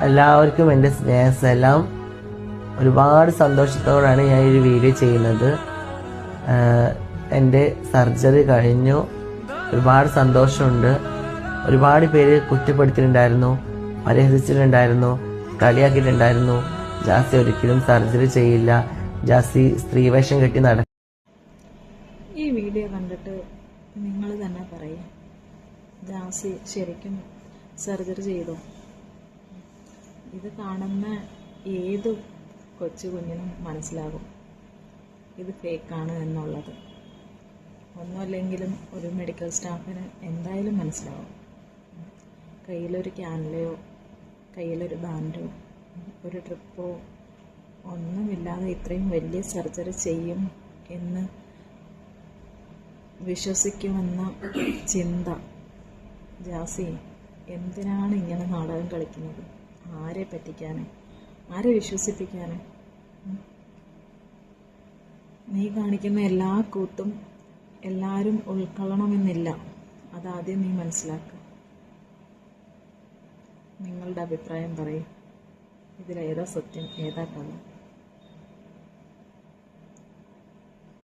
എല്ലാവർക്കും എൻ്റെ സ്നേഹസലാം. ഒരുപാട് സന്തോഷത്തോടാണ് ഞാൻ ഈ വീഡിയോ ചെയ്യുന്നത്. എൻ്റെ സർജറി കഴിഞ്ഞു. ഒരുപാട് സന്തോഷമുണ്ട്. ഒരുപാട് പേര് കുറ്റപ്പെടുത്തിയിട്ടുണ്ടായിരുന്നു, പരിഹസിച്ചിട്ടുണ്ടായിരുന്നു, കളിയാക്കിയിട്ടുണ്ടായിരുന്നു. ജാസി ഒരിക്കലും സർജറി ചെയ്യില്ല, ജാസി സ്ത്രീവേഷം കെട്ടി നടക്കും. ഈ വീഡിയോ കണ്ടിട്ട് നിങ്ങൾ തന്നെ പറയും, ജാസി ശരിക്കും സർജറി ചെയ്തോ? ഇത് കാണുന്ന ഏത് കൊച്ചു കുഞ്ഞിനും മനസ്സിലാകും ഇത് ഫേക്കാണ് എന്നുള്ളത്. ഒന്നുമല്ലെങ്കിലും ഒരു മെഡിക്കൽ സ്റ്റാഫിന് എന്തായാലും മനസ്സിലാവും. കയ്യിലൊരു ക്യാൻലയോ കയ്യിലൊരു ബാൻഡോ ഒരു ട്രിപ്പോ ഒന്നുമില്ലാതെ ഇത്രയും വലിയ സർജറി ചെയ്യും എന്ന് വിശ്വസിക്കുമെന്ന ചിന്ത. ജാസി എന്തിനാണ് ഇങ്ങനെ നാടകം കളിക്കുന്നത്? ആരെ പറ്റിക്കാന്? ആരെ വിശ്വസിപ്പിക്കാന്? നീ കാണിക്കുന്ന എല്ലാ കൂത്തും എല്ലാവരും ഉൾക്കൊള്ളണമെന്നില്ല. അതാദ്യം നീ മനസ്സിലാക്കുക. നിങ്ങളുടെ അഭിപ്രായം പറയും. ഇതിലേതാ സത്യം, ഏതാ കള്ളം?